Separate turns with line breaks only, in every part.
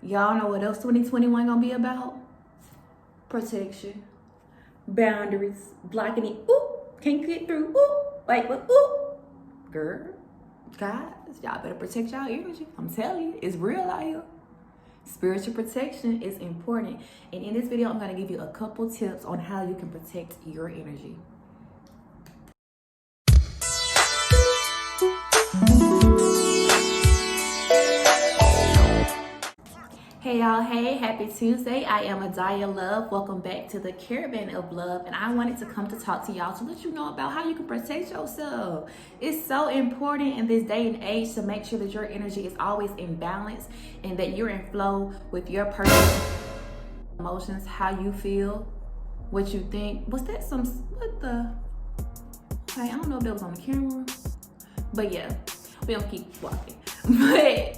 Y'all know what else 2021 gonna be about? Protection, boundaries, blocking it. Ooh, can't get through. Ooh, like what? Ooh, girl, guys, y'all better protect y'all energy. I'm telling you, it's real out here. Spiritual protection is important. And in this video, I'm gonna give you a couple tips on how you can protect your energy. Hey y'all, hey, happy Tuesday. I am Adaya Love. Welcome back to the Caravan of Love. And I wanted to come to talk to y'all to let you know about how you can protect yourself. It's so important in this day and age to make sure that your energy is always in balance and that you're in flow with your personal emotions, how you feel, what you think. Was that I don't know if that was on the camera, but yeah, we don't keep walking. But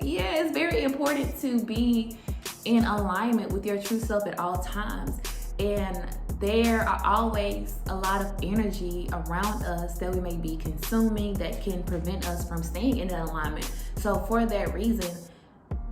yeah, it's very important to be in alignment with your true self at all times. And there are always a lot of energy around us that we may be consuming that can prevent us from staying in that alignment. So for that reason,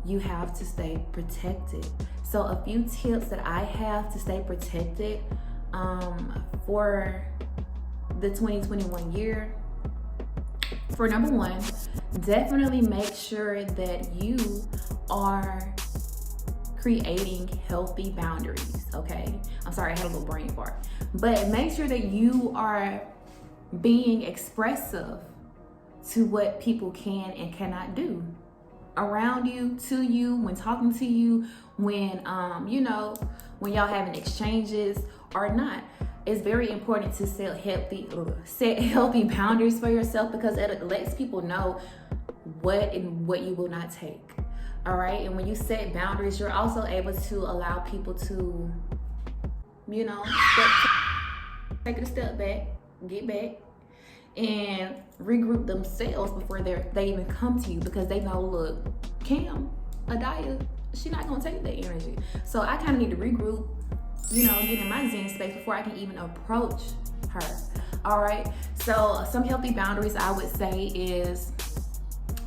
you have to stay protected. So a few tips that I have to stay protected for the 2021 year. For number one, definitely make sure that you are creating healthy boundaries, okay? I'm sorry, I had a little brain fart. But make sure that you are being expressive to what people can and cannot do around you, to you, when talking to you, when, when y'all having exchanges or not. It's very important to set healthy boundaries for yourself because it lets people know what you will not take. All right. And when you set boundaries, you're also able to allow people to, take a step back, get back, and regroup themselves before they even come to you because they know, look, Cam, Adaya, she's not gonna take that energy. So I kind of need to regroup, get in my zen space before I can even approach her. All right. So some healthy boundaries I would say is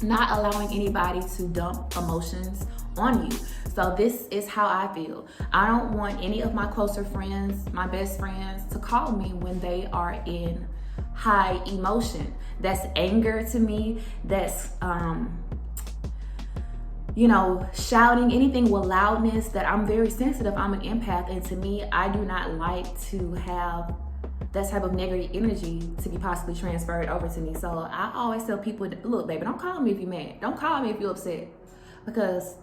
not allowing anybody to dump emotions on you. So this is how I feel. I don't want any of my closer friends, my best friends, to call me when they are in high emotion. That's anger to me. That's shouting, anything with loudness. That I'm very sensitive. I'm an empath, and to me, I do not like to have that type of negative energy to be possibly transferred over to me. So I always tell people, look, baby, don't call me if you're mad. Don't call me if you're upset, because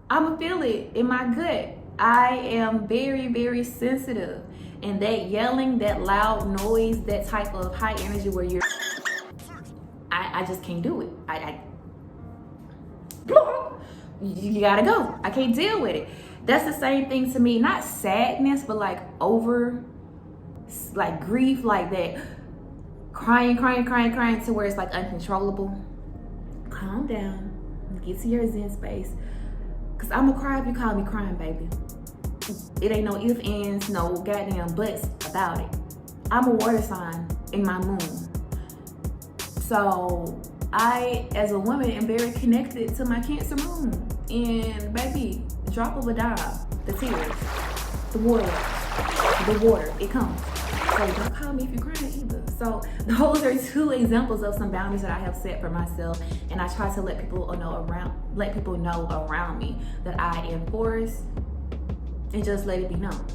I'm gonna feel it in my gut. I am very, very sensitive, and that yelling, that loud noise, that type of high energy where I just can't do it. You gotta go. I can't deal with it. That's the same thing to me. Not sadness, but grief, like that. Crying to where it's like uncontrollable. Calm down. Get to your zen space. Cause I'm gonna cry if you call me crying, baby. It ain't no ifs, ands, no goddamn buts about it. I'm a water sign in my moon. So I, as a woman, am very connected to my Cancer moon. And baby, drop of a dime, the tears, the water, it comes. So don't call me if you're crying either. So those are two examples of some boundaries that I have set for myself, and I try to let people know around me that I enforce, and just let it be known.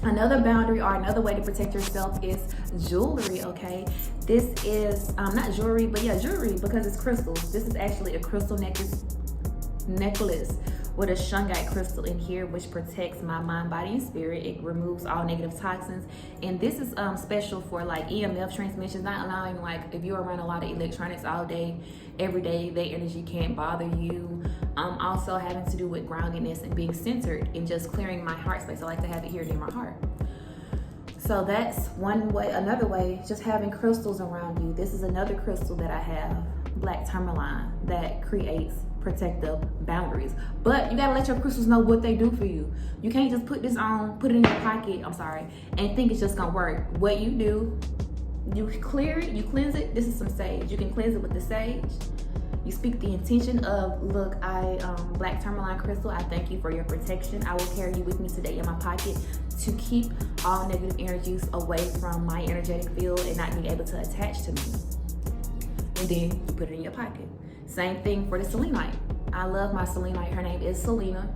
Another boundary or another way to protect yourself is jewelry, okay? This is not jewelry, but yeah, jewelry, because it's crystals. This is actually a crystal necklace with a shungite crystal in here, which protects my mind, body, and spirit. It removes all negative toxins, and this is special for like EMF transmissions, not allowing, like, if you're around a lot of electronics all day, every day, that energy can't bother you. Also having to do with groundedness and being centered and just clearing my heart space. I like to have it here near my heart. So that's one way. Another way, just having crystals around you. This is another crystal that I have, black tourmaline, that creates protective boundaries. But you gotta let your crystals know what they do for you. You can't just put this on, put it in your pocket, and think it's just gonna work. What you do, you clear it, you cleanse it. This is some sage. You can cleanse it with the sage. You speak the intention of, look, black tourmaline crystal, I thank you for your protection. I will carry you with me today in my pocket to keep all negative energies away from my energetic field and not being able to attach to me. And then you put it in your pocket. Same thing for the selenite. I love my selenite. Her name is Selena.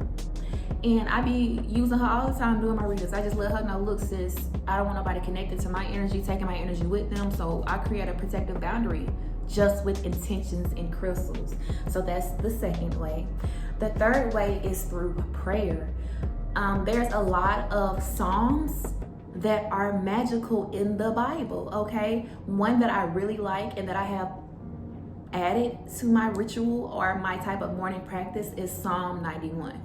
And I be using her all the time doing my readings. I just let her know, look, sis, I don't want nobody connected to my energy, taking my energy with them. So I create a protective boundary just with intentions and crystals. So that's the second way. The third way is through prayer. There's a lot of psalms that are magical in the Bible, okay? One that I really like and that I have added to my ritual or my type of morning practice is Psalm 91.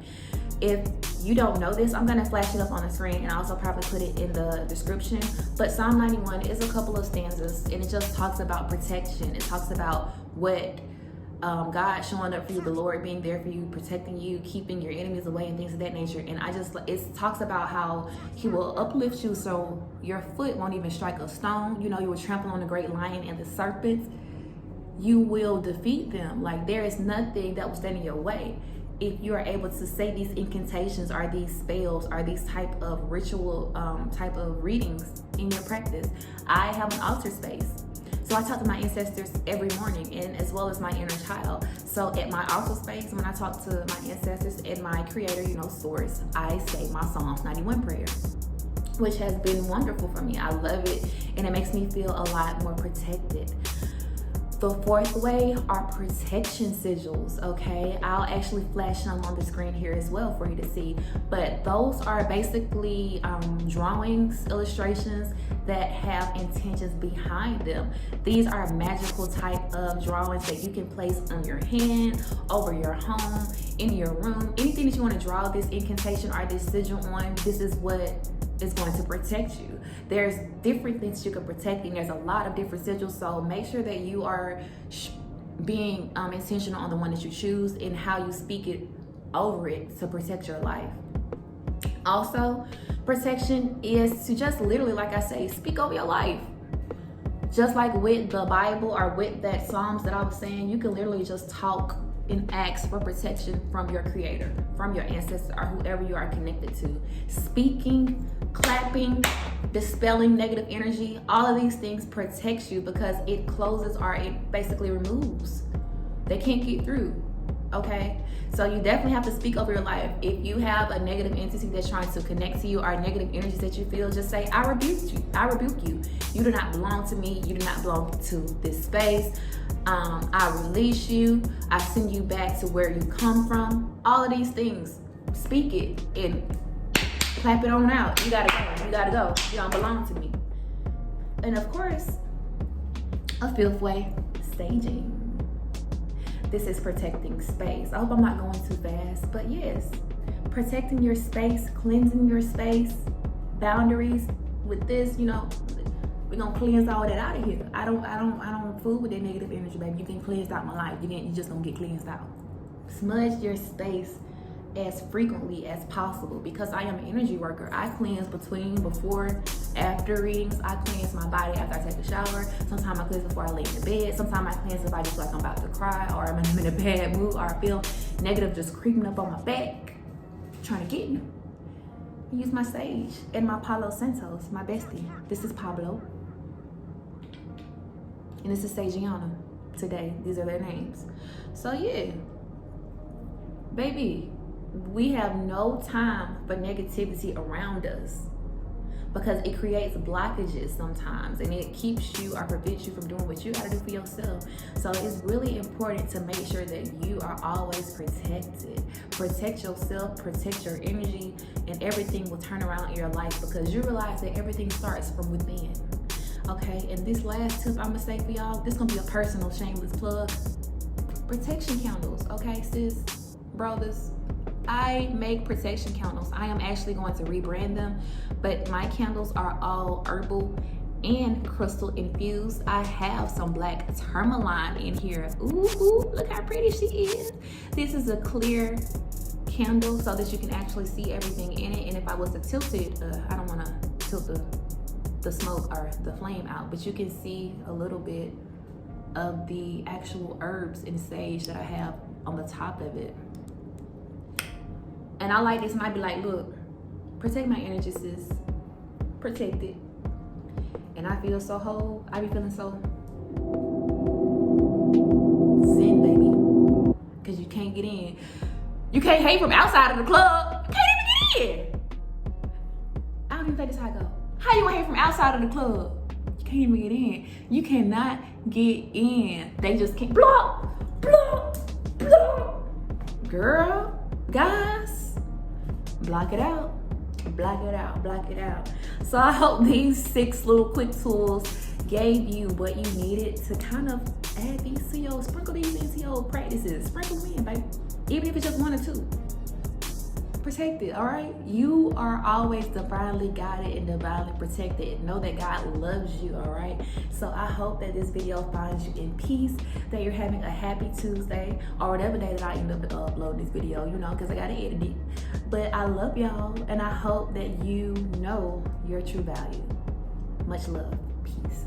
If you don't know this, I'm gonna flash it up on the screen and also probably put it in the description. But Psalm 91 is a couple of stanzas and it just talks about protection. It talks about what God showing up for you, the Lord being there for you, protecting you, keeping your enemies away and things of that nature. And it talks about how he will uplift you so your foot won't even strike a stone. You know, you will trample on the great lion and the serpents. You will defeat them. Like, there is nothing that will stand in your way if you are able to say these incantations or these spells or these type of ritual type of readings in your practice. I have an altar space, so I talk to my ancestors every morning, and as well as my inner child. So at my altar space, when I talk to my ancestors and my creator, source, I say my Psalms 91 prayer, which has been wonderful for me. I love it, and it makes me feel a lot more protected. The fourth way are protection sigils, okay? I'll actually flash them on the screen here as well for you to see. But those are basically drawings, illustrations that have intentions behind them. These are magical type of drawings that you can place on your hand, over your home, in your room. Anything that you want to draw this incantation or this sigil on, this is what is going to protect you. There's different things you can protect, and there's a lot of different sigils, so make sure that you are being intentional on the one that you choose and how you speak it over it to protect your life. Also, protection is to just literally, like I say, speak over your life. Just like with the Bible or with that Psalms that I was saying, you can literally just talk and ask for protection from your creator, from your ancestor, or whoever you are connected to. Speaking, clapping, dispelling negative energy, all of these things protects you because it closes or it basically removes. They can't get through, okay? So you definitely have to speak over your life. If you have a negative entity that's trying to connect to you or negative energies that you feel, just say, I rebuke you. I rebuke you. You do not belong to me. You do not belong to this space. I release you. I send you back to where you come from. All of these things, speak it and clap it on out. You gotta go. You gotta go. You don't belong to me. And of course, a fifth way, staging. This is protecting space. I hope I'm not going too fast, but yes, protecting your space, cleansing your space, boundaries. With this, we're gonna cleanse all that out of here. I don't fool with that negative energy, baby. You can cleanse out my life. You just don't get cleansed out. Smudge your space as frequently as possible because I am an energy worker. I cleanse before, after readings. I cleanse my body after I take a shower. Sometimes I cleanse before I lay in the bed. Sometimes I cleanse the body like I'm about to cry or I'm in a bad mood or I feel negative just creeping up on my back, trying to get me. Use my sage and my Palo Santos, my bestie. This is Pablo. And this is Sagiana today. These are their names. So yeah, baby, we have no time for negativity around us because it creates blockages sometimes and it keeps you or prevents you from doing what you gotta do for yourself. So it's really important to make sure that you are always protected. Protect yourself, protect your energy, and everything will turn around in your life because you realize that everything starts from within. Okay, and this last tip I'm gonna say for y'all, this gonna be a personal shameless plug. Protection candles, okay, sis, brothers. I make protection candles. I am actually going to rebrand them, but my candles are all herbal and crystal infused. I have some black tourmaline in here. Ooh, look how pretty she is. This is a clear candle so that you can actually see everything in it. And if I was to tilt it, I don't want to tilt the smoke or the flame out, but you can see a little bit of the actual herbs and sage that I have on the top of it. And I like this, and I be like, look, protect my energy, sis. Protect it. And I feel so whole. I be feeling so zen, baby. Because you can't get in. You can't hate from outside of the club. You can't even get in. I don't even think that's how I go. How you gonna hate from outside of the club? You can't even get in. You cannot get in. They just can't. Block, block, block. Girl, guys, block it out. Block it out, block it out. So I hope these 6 little quick tools gave you what you needed to kind of add these to your, sprinkle these into your practices. Sprinkle them in, baby. Even if it's just 1 or 2. Protect it, all right? You are always divinely guided and divinely protected. Know that God loves you, all right? So I hope that this video finds you in peace, that you're having a happy Tuesday, or whatever day that I end up uploading this video, you know, because I gotta edit it. But I love y'all, and I hope that you know your true value. Much love. Peace.